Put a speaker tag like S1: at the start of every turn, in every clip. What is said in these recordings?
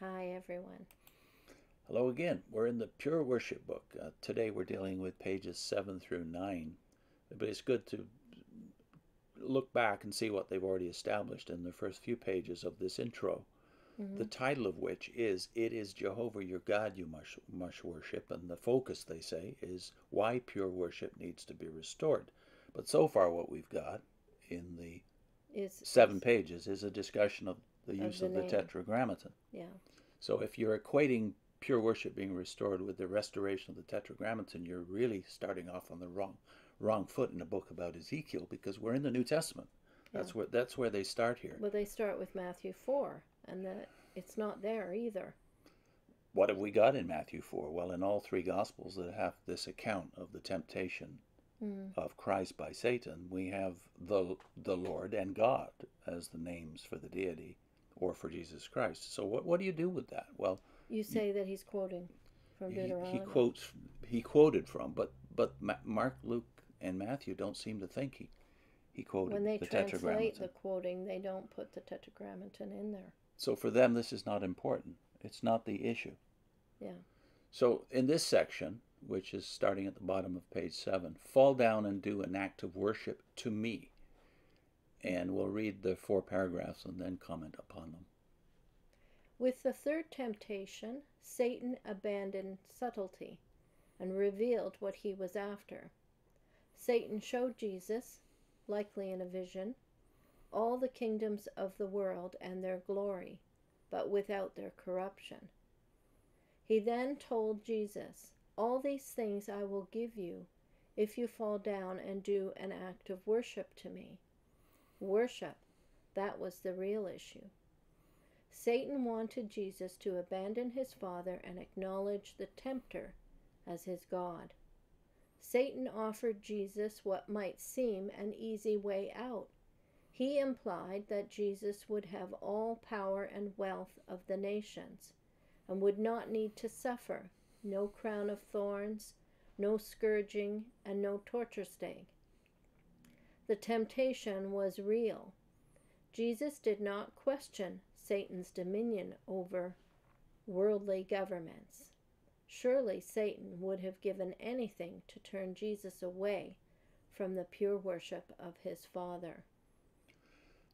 S1: Hi, everyone.
S2: Hello again. We're in the Pure Worship book. Today we're dealing with pages 7 through 9. But it's good to look back and see what they've already established in the first few pages of this intro, the
S1: Hmm.
S2: title of which is It is Jehovah your God you must worship. And the focus, they say, is why pure worship needs to be restored. But so far what we've got in the
S1: Is
S2: 7 pages is a discussion of the
S1: of
S2: use
S1: the
S2: of the
S1: name.
S2: Tetragrammaton.
S1: Yeah.
S2: So if you're equating pure worship being restored with the restoration of the Tetragrammaton, you're really starting off on the wrong foot in a book about Ezekiel, because we're in the New Testament.
S1: Yeah.
S2: That's where they start here.
S1: Well, they start with Matthew 4, and that it's not there either.
S2: What have we got in Matthew 4? Well, in all three Gospels that have this account of the temptation
S1: Mm.
S2: of Christ by Satan, we have the Lord and God as the names for the deity or for Jesus Christ. So what do you do with that? Well,
S1: You say that he's quoting from
S2: he
S1: Deuteronomy.
S2: quotes he quoted from, but Mark, Luke, and Matthew don't seem to think he quoted
S1: When they
S2: the
S1: translate
S2: Tetragrammaton.
S1: the quoting, they don't put the Tetragrammaton in there.
S2: So for them, this is not important. It's not the issue.
S1: Yeah.
S2: So in this section, which is starting at the bottom of page 7, fall down and do an act of worship to me. And we'll read the 4 paragraphs and then comment upon them.
S1: With the third temptation, Satan abandoned subtlety and revealed what he was after. Satan showed Jesus, likely in a vision, all the kingdoms of the world and their glory, but without their corruption. He then told Jesus, "All these things I will give you if you fall down and do an act of worship to me." Worship, that was the real issue. Satan wanted Jesus to abandon his Father and acknowledge the tempter as his God. Satan offered Jesus what might seem an easy way out. He implied that Jesus would have all power and wealth of the nations and would not need to suffer no crown of thorns, no scourging, and no torture stake. The temptation was real. Jesus did not question Satan's dominion over worldly governments. Surely Satan would have given anything to turn Jesus away from the pure worship of his Father.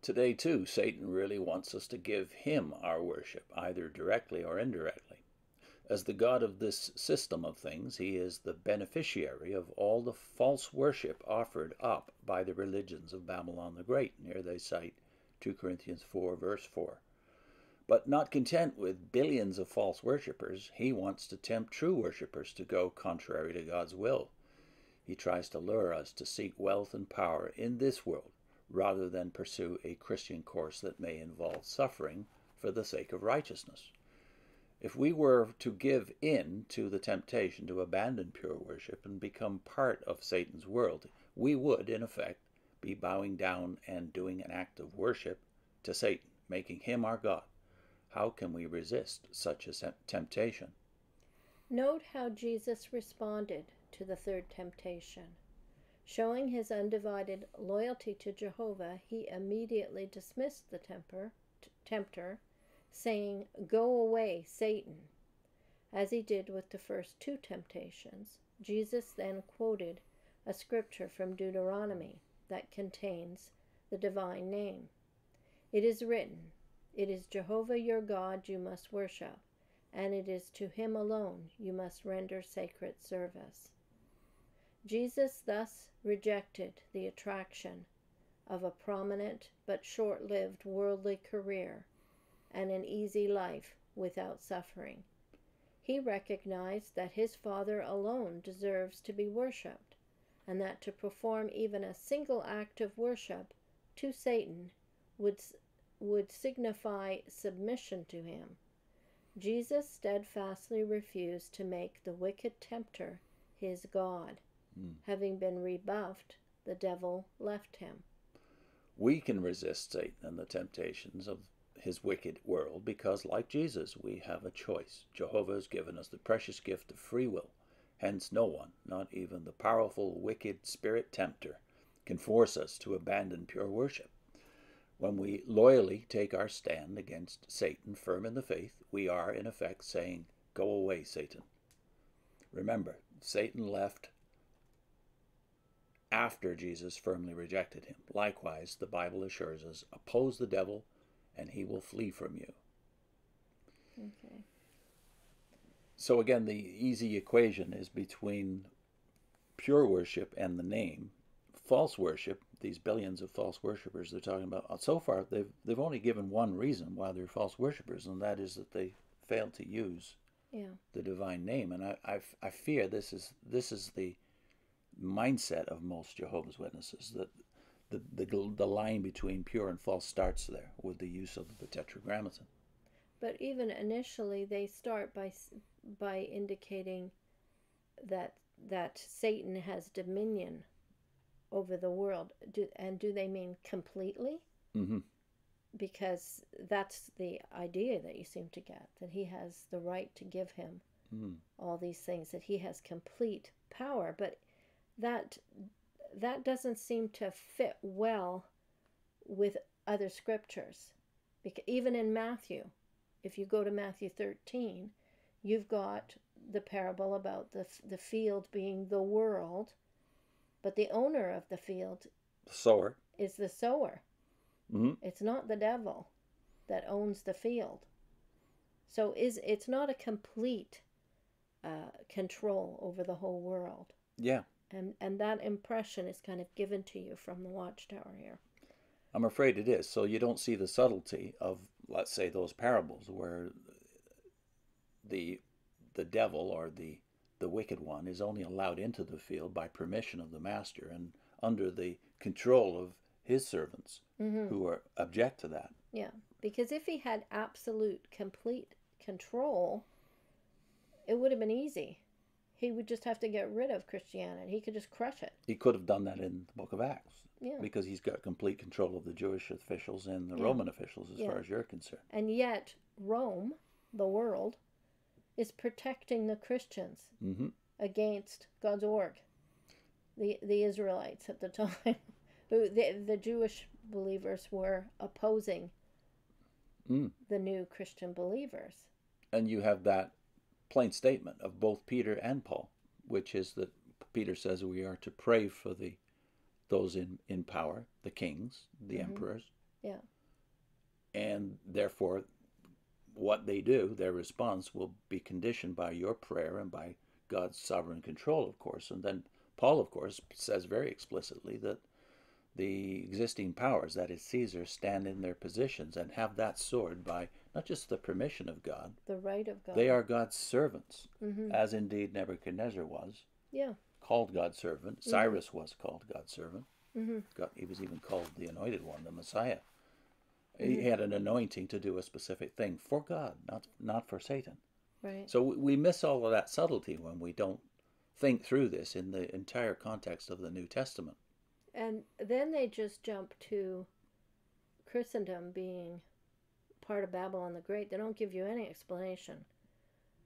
S2: Today, too, Satan really wants us to give him our worship, either directly or indirectly. As the God of this system of things, he is the beneficiary of all the false worship offered up by the religions of Babylon the Great. And here they cite 2 Corinthians 4, verse 4. But not content with billions of false worshippers, he wants to tempt true worshippers to go contrary to God's will. He tries to lure us to seek wealth and power in this world, rather than pursue a Christian course that may involve suffering for the sake of righteousness. If we were to give in to the temptation to abandon pure worship and become part of Satan's world, we would, in effect, be bowing down and doing an act of worship to Satan, making him our God. How can we resist such a temptation?
S1: Note how Jesus responded to the third temptation. Showing his undivided loyalty to Jehovah, he immediately dismissed the tempter, saying, "Go away, Satan." As he did with the first two temptations, Jesus then quoted a scripture from Deuteronomy that contains the divine name. It is written, "It is Jehovah your God you must worship, and it is to him alone you must render sacred service." Jesus thus rejected the attraction of a prominent but short-lived worldly career and an easy life without suffering. He recognized that his Father alone deserves to be worshipped, and that to perform even a single act of worship to Satan would signify submission to him. Jesus steadfastly refused to make the wicked tempter his God. Having been rebuffed, the devil left him.
S2: We can resist Satan and the temptations of his wicked world because, like Jesus, we have a choice. Jehovah has given us the precious gift of free will. Hence no one, not even the powerful, wicked spirit tempter, can force us to abandon pure worship. When we loyally take our stand against Satan, firm in the faith, we are, in effect, saying, "Go away, Satan." Remember, Satan left after Jesus firmly rejected him. Likewise, the Bible assures us, oppose the devil, and he will flee from you.
S1: Okay.
S2: So again, the easy equation is between pure worship and the name. False worship, these billions of false worshippers they're talking about, so far they've only given one reason why they're false worshippers, and that is that they failed to use the divine name. And I fear this is the mindset of most Jehovah's Witnesses, that the line between pure and false starts there with the use of the Tetragrammaton.
S1: But even initially, they start by indicating that Satan has dominion over the world. Do they mean completely?
S2: Mm-hmm.
S1: Because that's the idea that you seem to get, that he has the right to give him all these things, that he has complete power. But that doesn't seem to fit well with other scriptures. Because even in Matthew, if you go to Matthew 13, you've got the parable about the field being the world, but the owner of the field,
S2: the sower,
S1: is the sower.
S2: Mm-hmm.
S1: It's not the devil that owns the field. So it's not a complete control over the whole world.
S2: Yeah.
S1: And that impression is kind of given to you from the Watchtower here.
S2: I'm afraid it is. So you don't see the subtlety of, let's say, those parables where the devil or the wicked one is only allowed into the field by permission of the master and under the control of his servants who are object to that.
S1: Yeah, because if he had absolute, complete control, it would have been easy. He would just have to get rid of Christianity. He could just crush it.
S2: He could have done that in the book of Acts.
S1: Yeah.
S2: Because he's got complete control of the Jewish officials and the Roman officials as far as you're concerned.
S1: And yet Rome, the world, is protecting the Christians against God's org. The Israelites at the time, the Jewish believers were opposing the new Christian believers.
S2: And you have that plain statement of both Peter and Paul, which is that Peter says we are to pray for those in power, the kings, the emperors.
S1: Yeah.
S2: And therefore, what they do, their response, will be conditioned by your prayer and by God's sovereign control, of course. And then Paul, of course, says very explicitly that the existing powers, that is Caesar, stand in their positions and have that sword by not just the permission of God,
S1: the right of God.
S2: They are God's servants, as indeed Nebuchadnezzar was.
S1: Yeah.
S2: Called God's servant. Cyrus was called God's servant. He was even called the Anointed One, the Messiah. He had an anointing to do a specific thing for God, not for Satan.
S1: Right.
S2: So we miss all of that subtlety when we don't think through this in the entire context of the New Testament.
S1: And then they just jump to Christendom being part of Babylon the Great. They don't give you any explanation.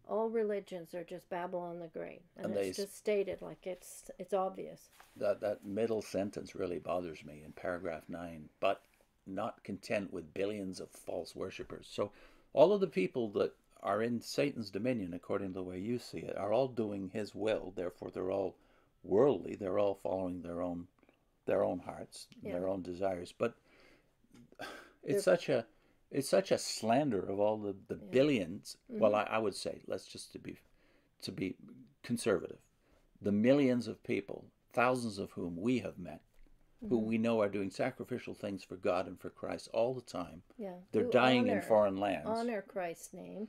S1: All religions are just Babylon the Great, and it's just stated like it's obvious.
S2: That middle sentence really bothers me in paragraph 9. But not content with billions of false worshippers. So all of the people that are in Satan's dominion, according to the way you see it, are all doing his will. Therefore, they're all worldly. They're all following their own hearts, their own desires. But it's such a slander of all the billions. Well, I would say, let's just to be conservative, the millions of people, thousands of whom we have met, who we know are doing sacrificial things for God and for Christ all the time.
S1: Yeah.
S2: They're dying in foreign lands.
S1: Honor Christ's name.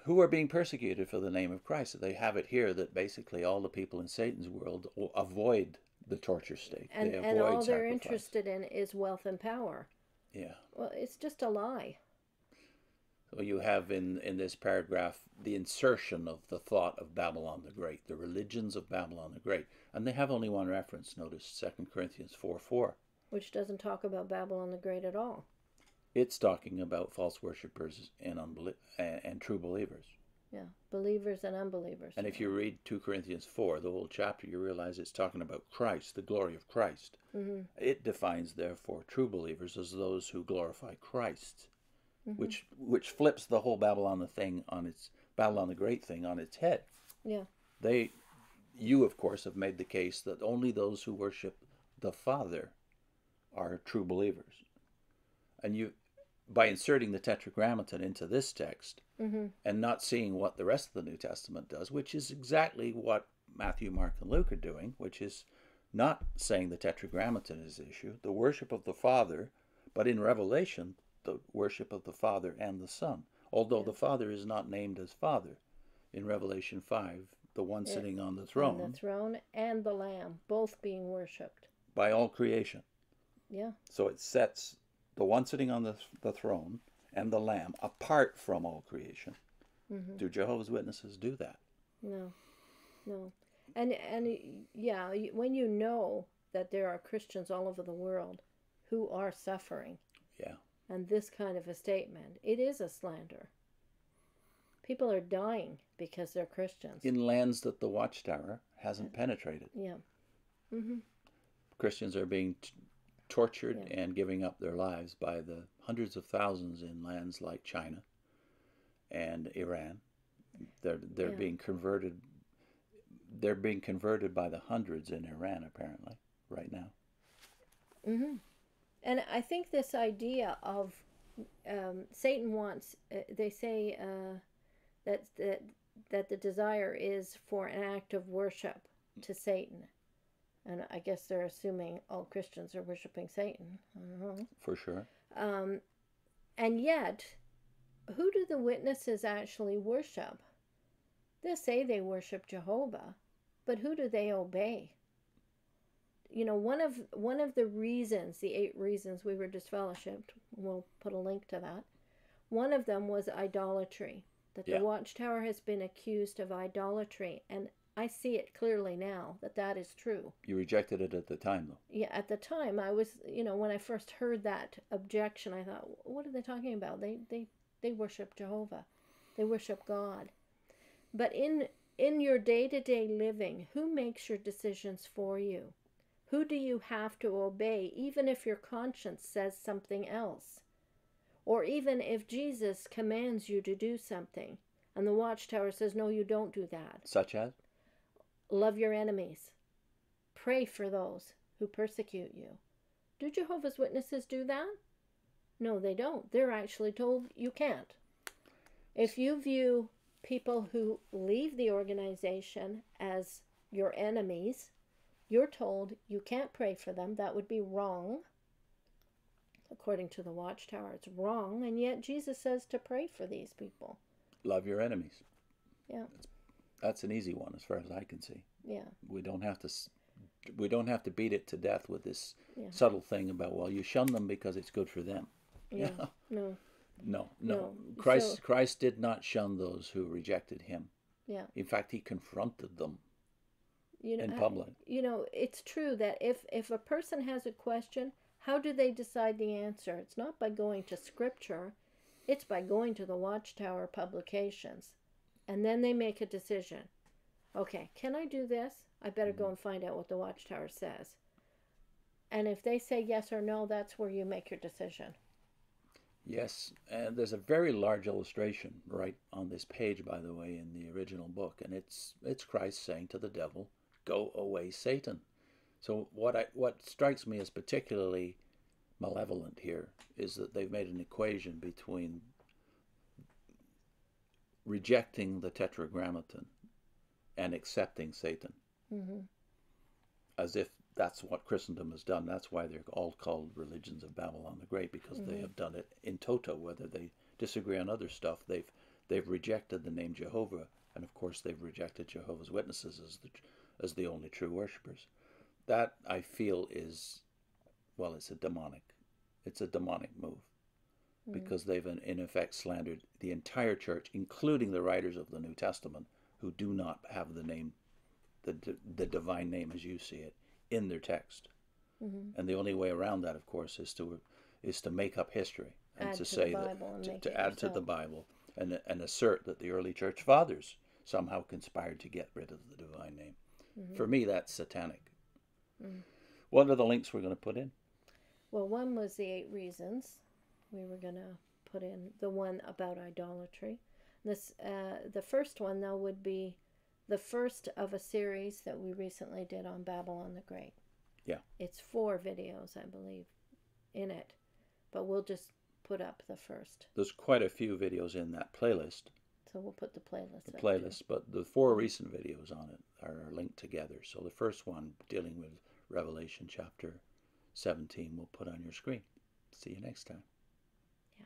S2: Who are being persecuted for the name of Christ. They have it here that basically all the people in Satan's world avoid the torture state.
S1: And all they're interested in is wealth and power.
S2: Yeah.
S1: Well, it's just a lie.
S2: So you have in this paragraph the insertion of the thought of Babylon the Great, the religions of Babylon the Great. And they have only one reference. Notice 2 Corinthians 4:4.
S1: Which doesn't talk about Babylon the Great at all.
S2: It's talking about false worshippers and true believers.
S1: Yeah, believers and unbelievers.
S2: And if you read 2 Corinthians 4, the whole chapter, you realize it's talking about Christ, the glory of Christ. It defines, therefore, true believers as those who glorify Christ, which flips the whole Babylon the Great thing on its head.
S1: Yeah.
S2: You, of course, have made the case that only those who worship the Father are true believers. And you, by inserting the Tetragrammaton into this text and not seeing what the rest of the New Testament does, which is exactly what Matthew, Mark, and Luke are doing, which is not saying the Tetragrammaton is the issue, the worship of the Father, but in Revelation, the worship of the Father and the Son, although the Father is not named as Father. In Revelation 5, the one sitting on the throne.
S1: On the throne and the Lamb, both being worshipped.
S2: By all creation.
S1: Yeah.
S2: So it sets the one sitting on the throne and the Lamb apart from all creation. Do Jehovah's Witnesses do that?
S1: No. And yeah, when you know that there are Christians all over the world who are suffering.
S2: Yeah.
S1: And this kind of a statement, it is a slander. People are dying because they're Christians.
S2: In lands that the Watchtower hasn't penetrated.
S1: Yeah.
S2: Christians are being tortured and giving up their lives by the hundreds of thousands in lands like China and Iran. They're being converted. They're being converted by the hundreds in Iran, apparently, right now.
S1: And I think this idea of Satan wants, they say that the desire is for an act of worship to Satan. And I guess they're assuming all Christians are worshiping Satan. I don't know.
S2: For sure.
S1: And yet, who do the witnesses actually worship? They say they worship Jehovah, but who do they obey? You know, one of the reasons, the 8 reasons we were disfellowshipped, we'll put a link to that, one of them was idolatry, that the Watchtower has been accused of idolatry, and I see it clearly now that is true.
S2: You rejected it at the time, though.
S1: Yeah, at the time, I was, when I first heard that objection, I thought, what are they talking about? They worship Jehovah. They worship God. But in your day-to-day living, who makes your decisions for you? Who do you have to obey, even if your conscience says something else? Or even if Jesus commands you to do something, and the Watchtower says, no, you don't do that.
S2: Such as?
S1: Love your enemies. Pray for those who persecute you. Do Jehovah's Witnesses do that? No, they don't. They're actually told you can't. If you view people who leave the organization as your enemies, you're told you can't pray for them. That would be wrong. According to the Watchtower, it's wrong. And yet Jesus says to pray for these people.
S2: Love your enemies.
S1: Yeah.
S2: That's an easy one as far as I can see.
S1: Yeah.
S2: We don't have to beat it to death with this subtle thing about, well, you shun them because it's good for them.
S1: Yeah.
S2: No. Christ did not shun those who rejected him.
S1: Yeah.
S2: In fact, he confronted them in public.
S1: It's true that if a person has a question, how do they decide the answer? It's not by going to Scripture. It's by going to the Watchtower publications. And then they make a decision. Okay, can I do this? I better go and find out what the Watchtower says. And if they say yes or no, that's where you make your decision.
S2: Yes, and there's a very large illustration right on this page, by the way, in the original book, and it's Christ saying to the devil, "Go away, Satan." So what strikes me as particularly malevolent here is that they've made an equation between rejecting the Tetragrammaton and accepting Satan, as if that's what Christendom has done. That's why they're all called religions of Babylon the Great, because they have done it in toto. Whether they disagree on other stuff, they've rejected the name Jehovah, and of course they've rejected Jehovah's Witnesses as the only true worshippers. That, I feel, is, well, it's a demonic move, because they've in effect slandered the entire church, including the writers of the New Testament, who do not have the name, the divine name as you see it, in their text. And the only way around that, of course, is to make up history and to say that to add to the Bible. and assert that the early church fathers somehow conspired to get rid of the divine name. For me, that's satanic. What are the links we're going to put in?
S1: Well, one was the 8 reasons. We were going to put in the one about idolatry. The first one, though, would be the first of a series that we recently did on Babylon the Great.
S2: Yeah.
S1: It's 4 videos, I believe, in it. But we'll just put up the first.
S2: There's quite a few videos in that playlist.
S1: So we'll put the playlist
S2: The
S1: up
S2: playlist,
S1: too.
S2: but the 4 recent videos on it are linked together. So the first one, dealing with Revelation chapter 17, we'll put on your screen. See you next time.
S1: Yeah.